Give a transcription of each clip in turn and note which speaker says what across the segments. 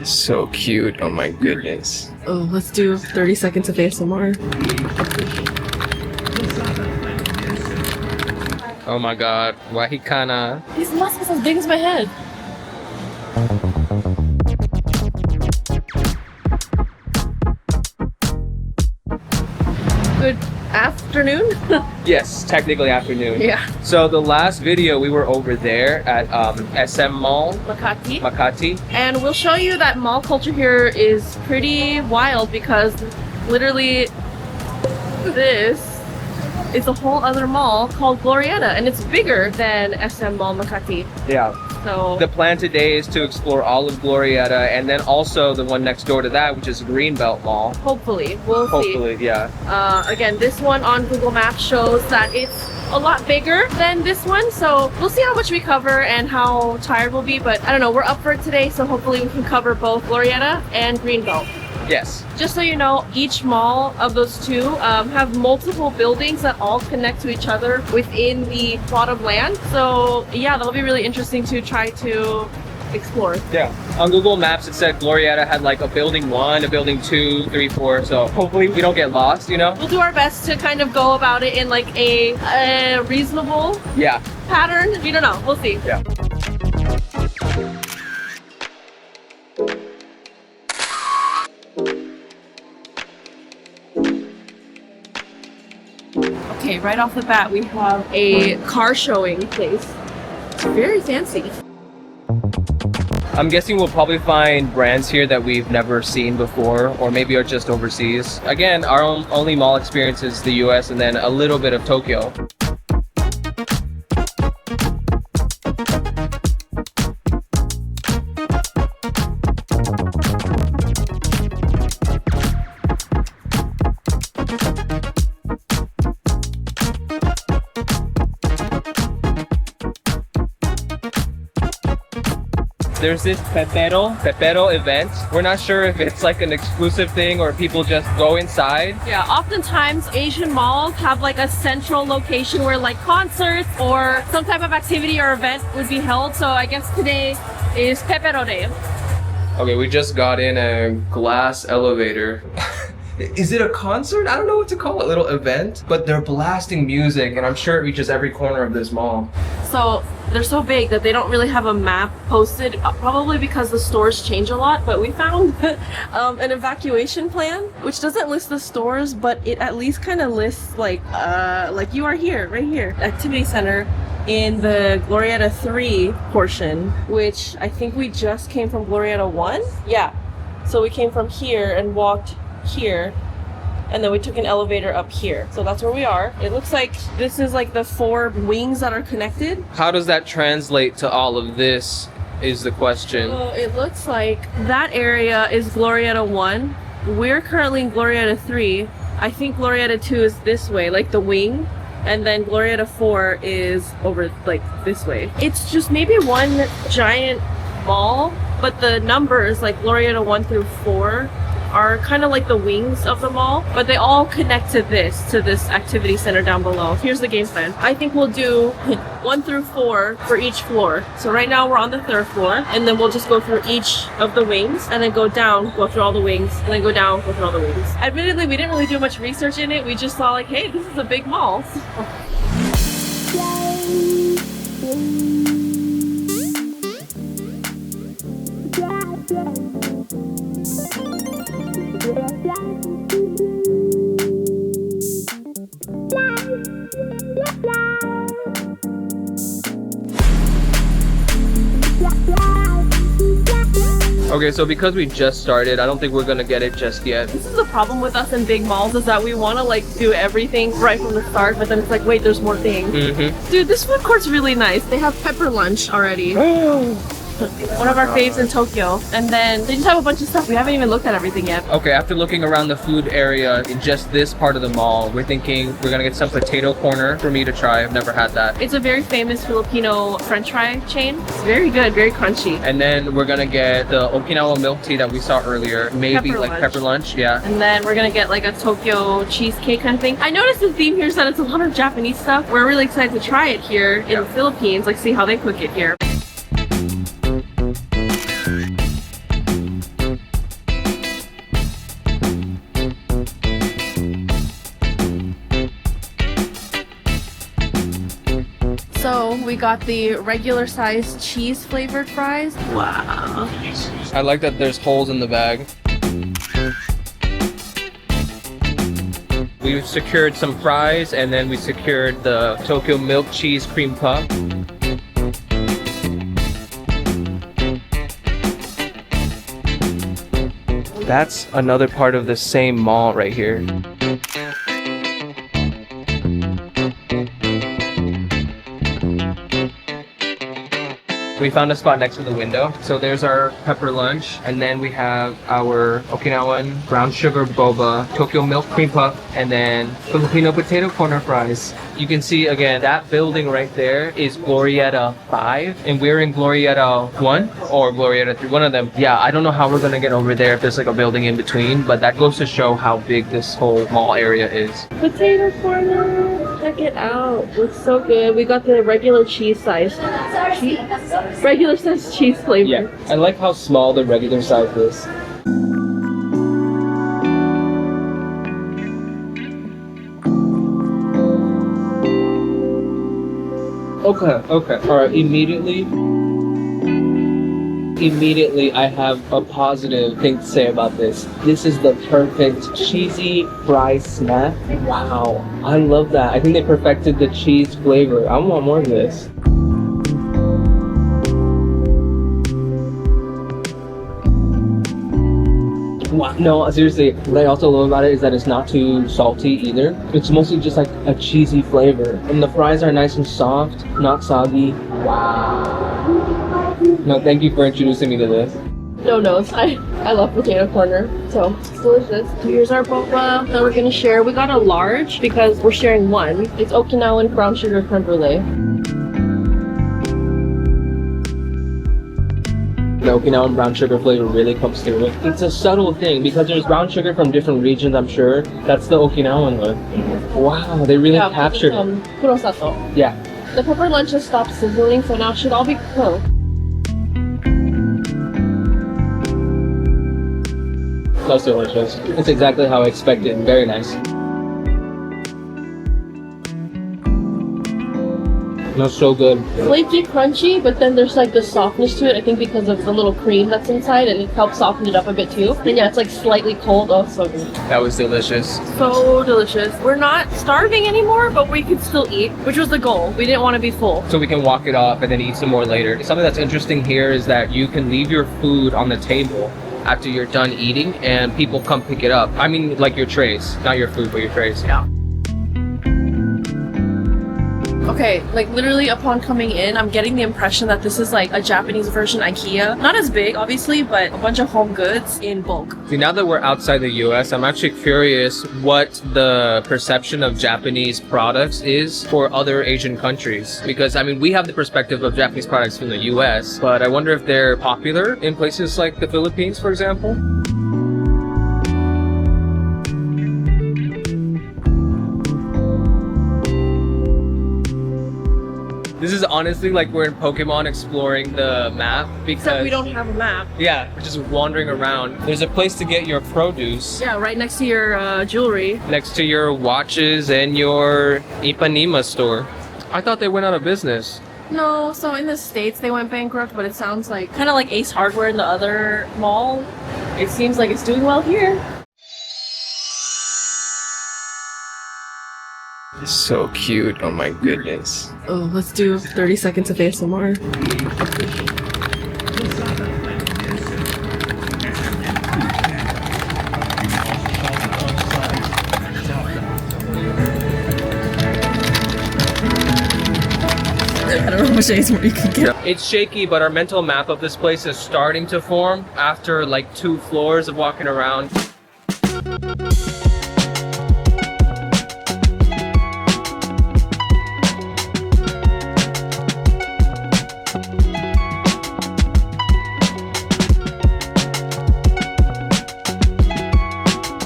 Speaker 1: So cute. Oh my goodness.
Speaker 2: Oh, let's do 30 seconds of ASMR.
Speaker 1: Oh my god. Wahikana.
Speaker 2: These muscles as big as my head. Good afternoon?
Speaker 1: Yes, technically afternoon.
Speaker 2: Yeah.
Speaker 1: So the last video we were over there at SM Mall,
Speaker 2: Makati.
Speaker 1: Makati.
Speaker 2: And we'll show you that mall culture here is pretty wild because literally this is a whole other mall called Glorietta and it's bigger than SM Mall Makati.
Speaker 1: Yeah.
Speaker 2: So
Speaker 1: The plan today is to explore all of Glorietta and then also the one next door to that, which is Greenbelt Mall.
Speaker 2: hopefully, we'll see.
Speaker 1: Hopefully, yeah.
Speaker 2: Again, this one on Google Maps shows that it's a lot bigger than this one, so we'll see how much we cover and how tired we'll be, but I don't know, we're up for it today, so hopefully we can cover both Glorietta and Greenbelt.
Speaker 1: Yes.
Speaker 2: Just so you know, each mall of those two have multiple buildings that all connect to each other within the plot of land, so yeah, that'll be really interesting to try to explore.
Speaker 1: Yeah. On Google Maps, it said Glorietta had like a building 1, a building 2, 3, 4. So hopefully we don't get lost, you know?
Speaker 2: We'll do our best to kind of go about it in like a reasonable
Speaker 1: Yeah.
Speaker 2: pattern. We don't know. We'll see.
Speaker 1: Yeah.
Speaker 2: Okay, right off the bat, we have a car showing place. It's very fancy.
Speaker 1: I'm guessing we'll probably find brands here that we've never seen before, or maybe are just overseas. Again, our only mall experience is the US and then a little bit of Tokyo. There's this Pepero event. We're not sure if it's like an exclusive thing or people just go inside.
Speaker 2: Yeah, oftentimes Asian malls have like a central location where like concerts or some type of activity or event would be held. So I guess today is Pepero Day.
Speaker 1: Okay, we just got in a glass elevator. Is it a concert? I don't know what to call it. Little event, but they're blasting music and I'm sure it reaches every corner of this mall.
Speaker 2: So they're so big that they don't really have a map posted, probably because the stores change a lot, but we found an evacuation plan which doesn't list the stores, but it at least kind of lists like you are here, right here, activity center in the Glorietta 3 portion, which I think we just came from Glorietta 1. Yeah, so we came from here and walked here and then we took an elevator up here, so that's where we are. It looks like this is like the 4 wings that are connected.
Speaker 1: How does that translate to all of this is the question.
Speaker 2: So it looks like that area is Glorietta 1. We're currently in Glorietta 3. I think Glorietta 2 is this way, like the wing, and then Glorietta 4 is over like this way. It's just maybe one giant mall, but the numbers like Glorietta 1 through 4 are kind of like the wings of the mall, but they all connect to this activity center down below. Here's the game plan. I think we'll do 1 through 4 for each floor. So right now we're on the 3rd floor, and then we'll just go through each of the wings, and then go down, go through all the wings, and then go down, go through all the wings. Admittedly, we didn't really do much research in it. We just saw like, hey, this is a big mall.
Speaker 1: Okay, so because we just started, I don't think we're gonna get it just yet.
Speaker 2: This is the problem with us in big malls, is that we want to like do everything right from the start, but then it's like, wait, there's more things. Dude, this food court's really nice. They have pepper lunch already. One of our faves in Tokyo. And then they just have a bunch of stuff. We haven't even looked at everything yet.
Speaker 1: Okay, after looking around the food area in just this part of the mall, we're thinking we're gonna get some potato corner for me to try. I've never had that.
Speaker 2: It's a very famous Filipino French fry chain. It's very good, very crunchy.
Speaker 1: And then we're gonna get the Okinawa milk tea that we saw earlier. Maybe
Speaker 2: Pepper
Speaker 1: like
Speaker 2: lunch.
Speaker 1: pepper lunch, yeah.
Speaker 2: And then we're gonna get like a Tokyo cheesecake kind of thing. I noticed the theme here is that it's a lot of Japanese stuff. We're really excited to try it here in the Philippines, like see how they cook it here. we got the regular size cheese flavored fries. Wow.
Speaker 1: I like that there's holes in the bag. We secured some fries and then we secured the Tokyo milk cheese cream puff. That's another part of the same mall right here. We found a spot next to the window. So there's our pepper lunch, and then we have our Okinawan brown sugar boba, Tokyo milk cream puff, and then Filipino potato corner fries. You can see again, that building right there is Glorietta 5, and we're in Glorietta 1 or Glorietta 3, one of them. Yeah, I don't know how we're gonna get over there if there's like a building in between, but that goes to show how big this whole mall area is.
Speaker 2: Potato corner. Check it out. Looks so good. We got the regular cheese size. Regular size cheese flavor.
Speaker 1: Yeah, I like how small the regular size is. Okay. Alright, immediately I have a positive thing to say about this. This is the perfect cheesy fry snack. Wow, I love that. I think they perfected the cheese flavor. I want more of this. Wow, no, seriously, what I also love about it is that it's not too salty either. It's mostly just like a cheesy flavor. And the fries are nice and soft, not soggy. Wow. No, thank you for introducing me to this.
Speaker 2: No notes. I love potato corner, so it's delicious. Here's our boba that we're gonna share. We got a large because we're sharing one. It's Okinawan brown sugar creme brulee.
Speaker 1: The Okinawan brown sugar flavor really comes through it. It's a subtle thing because there's brown sugar from different regions, I'm sure. That's the Okinawan one. Wow, they really captured it.
Speaker 2: Kurosato.
Speaker 1: Yeah.
Speaker 2: The pepper lunch has stopped sizzling, so now it should all be cooked.
Speaker 1: That's delicious. It's exactly how I expected. Very nice. That's so good.
Speaker 2: Flaky, crunchy, but then there's like the softness to it. I think because of the little cream that's inside, and it helps soften it up a bit too. And yeah, it's like slightly cold. Oh, so good.
Speaker 1: That was delicious.
Speaker 2: So delicious. We're not starving anymore, but we could still eat, which was the goal. We didn't want to be full.
Speaker 1: So we can walk it off and then eat some more later. Something that's interesting here is that you can leave your food on the table after you're done eating and people come pick it up. I mean, like your trays, not your food, but your trays.
Speaker 2: Yeah. Okay, like literally upon coming in, I'm getting the impression that this is like a Japanese version IKEA. Not as big, obviously, but a bunch of home goods in bulk.
Speaker 1: See, now that we're outside the US, I'm actually curious what the perception of Japanese products is for other Asian countries. Because, I mean, we have the perspective of Japanese products from the US, but I wonder if they're popular in places like the Philippines, for example. This is honestly like we're in Pokemon exploring the map because
Speaker 2: Except we don't have a map.
Speaker 1: Yeah, we're just wandering around. There's a place to get your produce.
Speaker 2: Yeah, right next to your jewelry.
Speaker 1: Next to your watches and your Ipanema store. I thought they went out of business.
Speaker 2: No, so in the States they went bankrupt, but it sounds like kind of like Ace Hardware in the other mall. It seems like it's doing well here.
Speaker 1: So cute, oh my goodness.
Speaker 2: Oh, let's do 30 seconds of ASMR. I don't know how much ASMR you can get.
Speaker 1: It's shaky, but our mental map of this place is starting to form after like 2 floors of walking around.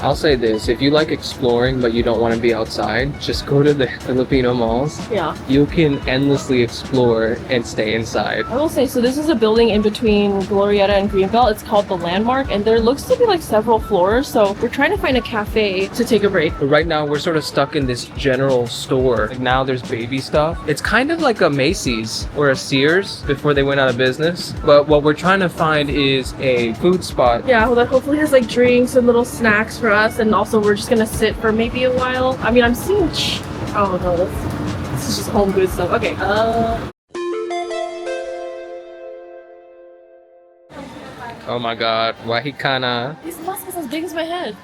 Speaker 1: I'll say this, if you like exploring but you don't want to be outside, just go to the Filipino malls.
Speaker 2: Yeah.
Speaker 1: You can endlessly explore and stay inside.
Speaker 2: I will say, so this is a building in between Glorietta and Greenbelt. It's called the Landmark, and there looks to be like several floors. So we're trying to find a cafe to take a break.
Speaker 1: But right now we're sort of stuck in this general store. Like now there's baby stuff. It's kind of like a Macy's or a Sears before they went out of business. But what we're trying to find is a food spot.
Speaker 2: Yeah, well, that hopefully has like drinks and little snacks for us, and also we're just gonna sit for maybe a while. I mean, I'm seeing. Oh no, this is just home good stuff. Okay.
Speaker 1: Oh my god, why he kinda...
Speaker 2: This mask is as big as my head.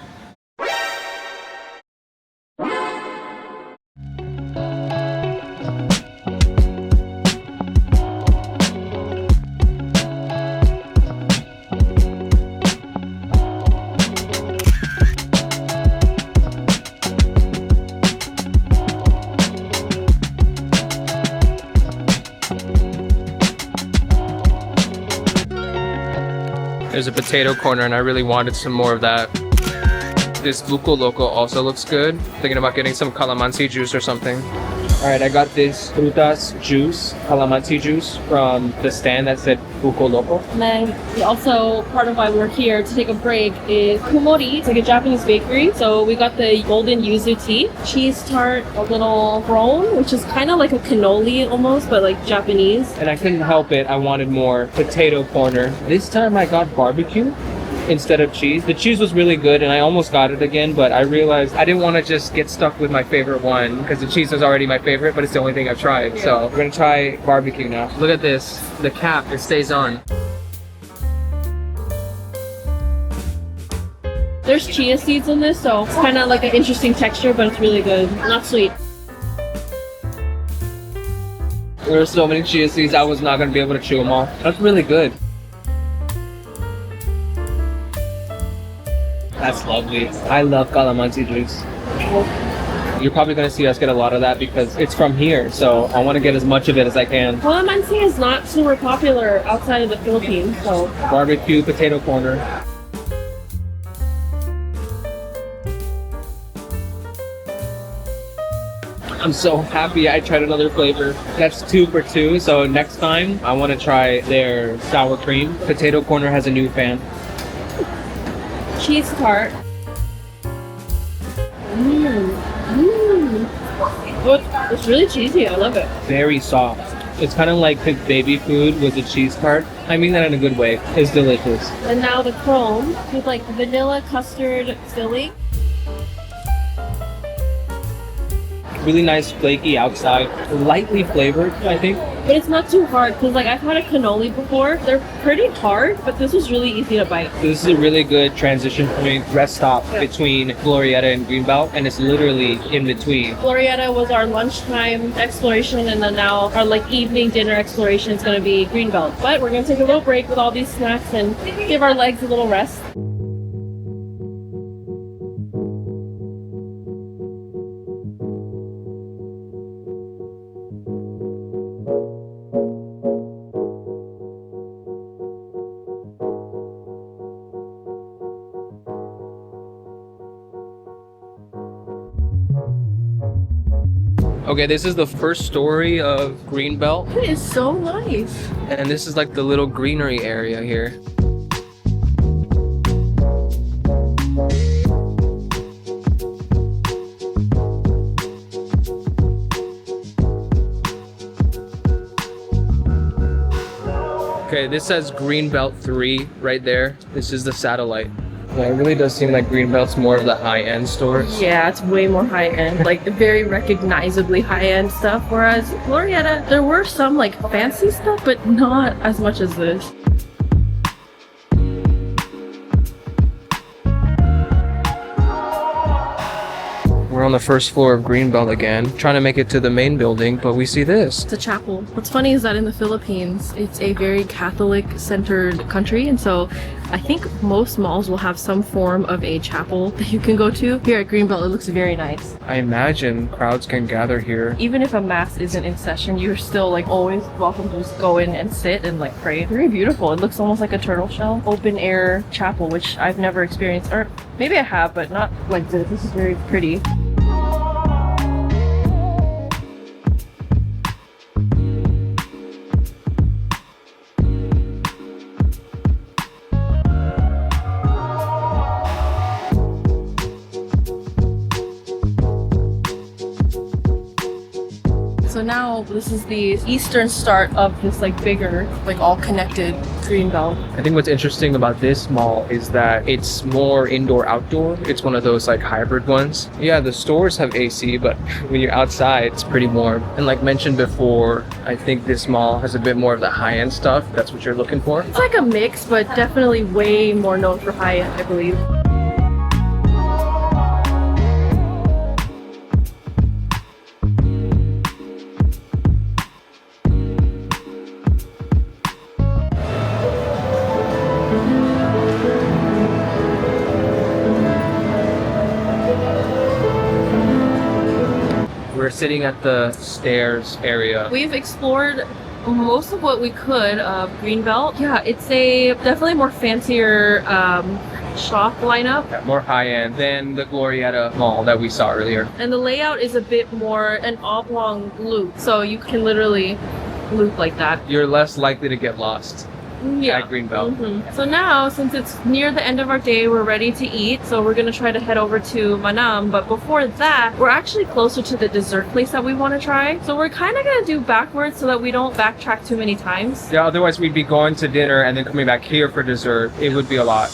Speaker 1: There's a potato corner and I really wanted some more of that. This buko loco also looks good. Thinking about getting some calamansi juice or something. Alright, I got this frutas juice, calamansi juice from the stand that said buko loco.
Speaker 2: And then we also, part of why we're here to take a break is kumori. It's like a Japanese bakery. So we got the golden yuzu tea, cheese tart, a little roll, which is kind of like a cannoli almost, but like Japanese.
Speaker 1: And I couldn't help it, I wanted more potato corner. This time I got barbecue instead of cheese. The cheese was really good and I almost got it again, but I realized I didn't want to just get stuck with my favorite one because the cheese was already my favorite, but it's the only thing I've tried.
Speaker 2: Yeah.
Speaker 1: So we're gonna try barbecue now. Look at this, the cap, it stays on.
Speaker 2: There's chia seeds in this, so it's kind of like an interesting texture, but it's really good. Not sweet.
Speaker 1: There are so many chia seeds, I was not gonna be able to chew them all. That's really good. That's lovely. I love calamansi juice. You're probably going to see us get a lot of that because it's from here, so I want to get as much of it as I can.
Speaker 2: Calamansi is not super popular outside of the Philippines, so...
Speaker 1: Barbecue potato corner. I'm so happy I tried another flavor. That's 2 for 2, so next time I want to try their sour cream. Potato corner has a new fan.
Speaker 2: Cheese tart. It's really cheesy. I love it.
Speaker 1: Very soft. It's kind of like cooked baby food with a cheese tart. I mean that in a good way. It's delicious.
Speaker 2: And now the chrome with like vanilla custard filling.
Speaker 1: Really nice flaky outside, lightly flavored, I think.
Speaker 2: But it's not too hard because like I've had a cannoli before. They're pretty hard, but this was really easy to bite.
Speaker 1: This is a really good transition point, rest stop between Glorietta and Greenbelt, and it's literally in between.
Speaker 2: Glorietta was our lunchtime exploration, and then now our like evening dinner exploration is going to be Greenbelt. But we're going to take a little break with all these snacks and give our legs a little rest.
Speaker 1: Okay, this is the first story of Greenbelt,
Speaker 2: It is so nice.
Speaker 1: and this is like the little greenery area here. Okay, this says Greenbelt 3 right there. This is the satellite. Yeah, it really does seem like Greenbelt's more of the high-end stores.
Speaker 2: Yeah, it's way more high-end, like very recognizably high-end stuff, whereas Glorietta, there were some like fancy stuff, but not as much as this.
Speaker 1: We're We're on the first floor of Greenbelt again, trying to make it to the main building, but we see this.
Speaker 2: It's a chapel. What's funny is that in the Philippines, it's a very Catholic-centered country, and so I think most malls will have some form of a chapel that you can go to. Here at Greenbelt, it looks very nice.
Speaker 1: I imagine crowds can gather here.
Speaker 2: Even if a mass isn't in session, you're still like always welcome to just go in and sit and like pray. Very beautiful. It looks almost like a turtle shell. Open air chapel, which I've never experienced, or maybe I have, but not like this. This is very pretty. So now this is the eastern start of this like bigger, like all connected Greenbelt.
Speaker 1: I think what's interesting about this mall is that it's more indoor-outdoor. It's one of those like hybrid ones. Yeah, the stores have AC, but when you're outside, it's pretty warm. And like mentioned before, I think this mall has a bit more of the high-end stuff. That's what you're looking for.
Speaker 2: It's like a mix, but definitely way more known for high-end, I believe.
Speaker 1: We're sitting at the stairs area.
Speaker 2: We've explored most of what we could of Greenbelt. Yeah, it's a definitely more fancier shop lineup.
Speaker 1: Yeah, more high-end than the Glorietta mall that we saw earlier.
Speaker 2: And the layout is a bit more an oblong loop, so you can literally loop like that.
Speaker 1: You're less likely to get lost.
Speaker 2: Yeah.
Speaker 1: At Greenbelt.
Speaker 2: So now, since it's near the end of our day, we're ready to eat. So we're gonna try to head over to Manam. But before that, we're actually closer to the dessert place that we want to try. So we're kind of gonna do backwards so that we don't backtrack too many times.
Speaker 1: Yeah, otherwise we'd be going to dinner and then coming back here for dessert. It would be a lot.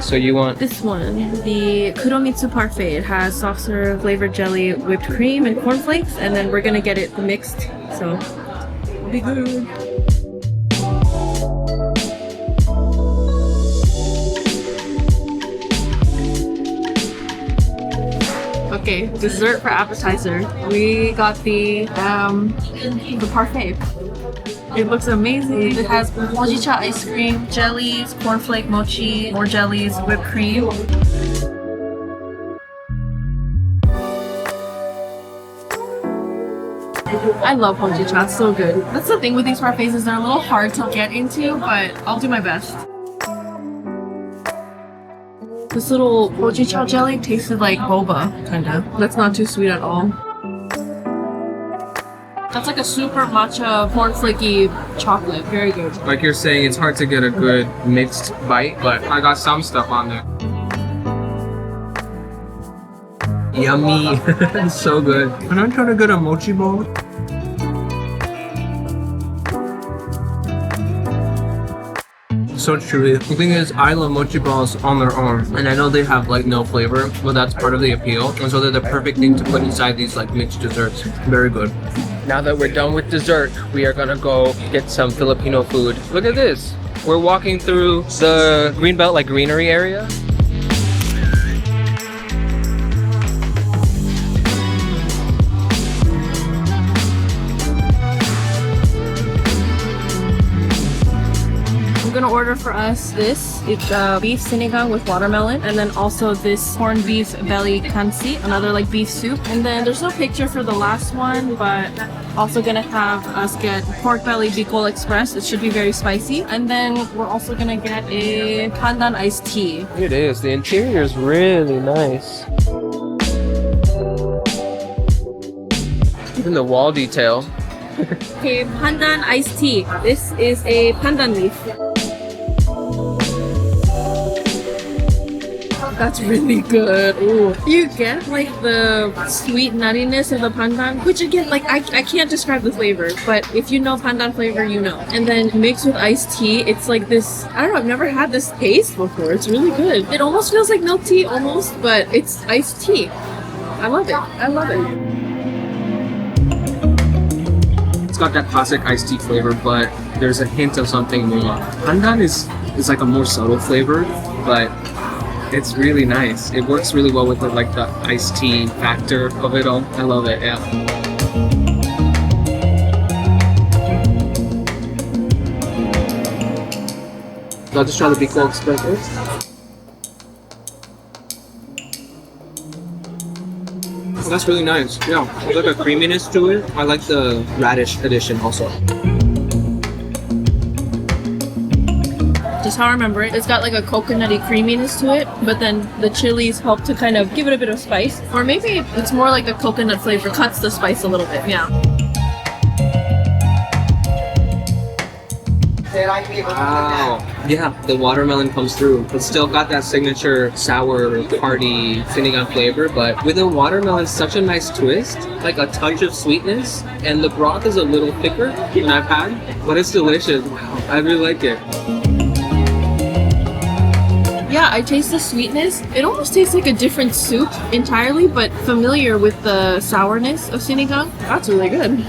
Speaker 1: So you want
Speaker 2: This one, the Kuromitsu Parfait. It has soft serve, flavored jelly, whipped cream, and cornflakes. And then we're gonna get it mixed. So, it'll be good. Okay, dessert for appetizer. We got the parfait. It looks amazing. It has hojicha ice cream, jellies, cornflake mochi, more jellies, whipped cream. I love hojicha, it's so good. That's the thing with these parfaits is they're a little hard to get into, but I'll do my best. This little hojicha jelly tasted like boba, kinda. That's not too sweet at all. That's like a super matcha cornflaky chocolate. Very good.
Speaker 1: like you're saying, it's hard to get a good mixed bite, but I got some stuff on there. Yummy. It's so good. And I'm trying to get a mochi bowl. So truly. The thing is, I love mochi balls on their own, and I know they have like no flavor, but that's part of the appeal. And so they're the perfect thing to put inside these like mixed desserts. Very good. Now that we're done with dessert, we are gonna go get some Filipino food. Look at this. We're walking through the Greenbelt like greenery area.
Speaker 2: I'm gonna order for us this. It's beef sinigang with watermelon, and then also this corned beef belly kansi, another like beef soup. And then there's no picture for the last one, but also gonna have us get pork belly bicol express. It should be very spicy. And then we're also gonna get a pandan iced tea.
Speaker 1: It is. The interior is really nice. Even the wall detail.
Speaker 2: Okay, pandan iced tea. This is a pandan leaf. That's really good. Ooh. You get like the sweet nuttiness of the pandan, which again, like I can't describe the flavor, but if you know pandan flavor, you know. And then mixed with iced tea, it's like this, I don't know, I've never had this taste before. It's really good. It almost feels like milk tea, almost, but it's iced tea. I love it. I love it.
Speaker 1: It's got that classic iced tea flavor, but there's a hint of something more. Pandan is It's like a more subtle flavor, but it's really nice. It works really well with the, like the iced tea factor of it all. I love it, yeah. So I'll just try the Bicol Express first. Oh, that's really nice. Yeah, there's like a creaminess to it. I like the radish addition also.
Speaker 2: Just how I remember it, it's got like a coconutty creaminess to it, but then the chilies help to kind of give it a bit of spice. Or maybe it's more like the coconut flavor cuts the spice a little bit, yeah.
Speaker 1: Wow. Yeah, the watermelon comes through. It's still got that signature sour, hearty sinigang flavor, but with the watermelon, such a nice twist, like a touch of sweetness, and the broth is a little thicker than I've had, but it's delicious. Wow, I really like it.
Speaker 2: Yeah, I taste the sweetness. It almost tastes like a different soup entirely, but familiar with the sourness of sinigang. That's really good.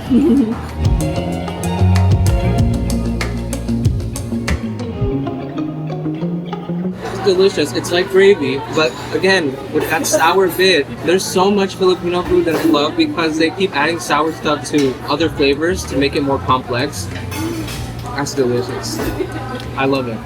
Speaker 1: Delicious. It's like gravy, but again, with that sour bit, there's so much Filipino food that I love because they keep adding sour stuff to other flavors to make it more complex. That's delicious. I love it.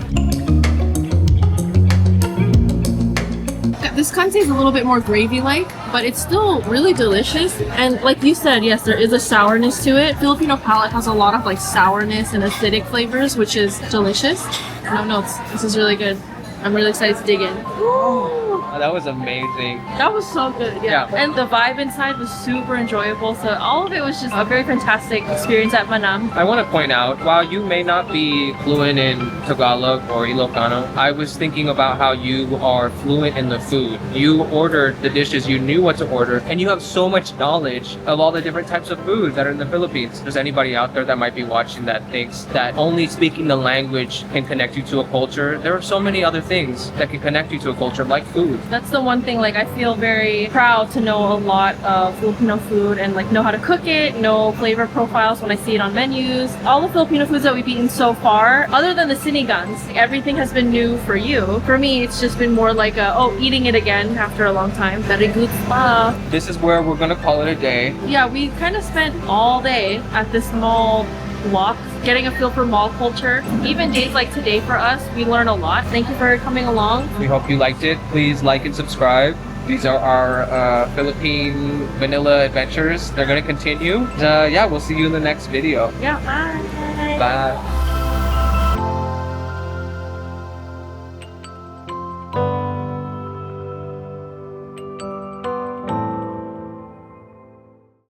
Speaker 2: This kind is a little bit more gravy-like, but it's still really delicious. And like you said, yes, there is a sourness to it. Filipino palate has a lot of like sourness and acidic flavors, which is delicious. No notes. This is really good. I'm really excited to dig in.
Speaker 1: Oh, that was amazing.
Speaker 2: That was so good, yeah. And the vibe inside was super enjoyable. So all of it was just a very fantastic experience at Manam.
Speaker 1: I want to point out, while you may not be fluent in Tagalog or Ilocano, I was thinking about how you are fluent in the food. You ordered the dishes, you knew what to order, and you have so much knowledge of all the different types of food that are in the Philippines. If there's anybody out there that might be watching that thinks that only speaking the language can connect you to a culture, there are so many other things that can connect you to a culture like food.
Speaker 2: That's the one thing, like I feel very proud to know a lot of Filipino food and like know how to cook it, know flavor profiles when I see it on menus. All the Filipino foods that we've eaten so far, other than the sinigangs, everything has been new for you. For me, it's just been more like eating it again after a long time. Very good stuff.
Speaker 1: This is where we're gonna call it a day.
Speaker 2: Yeah, we kind of spent all day at this mall walk, getting a feel for mall culture. Even days like today for us, we learn a lot. Thank you for coming along.
Speaker 1: We hope you liked it. Please like and subscribe. These are our Philippine Manila adventures. They're going to continue. Yeah, we'll see you in the next video.
Speaker 2: Yeah, bye.
Speaker 1: Bye.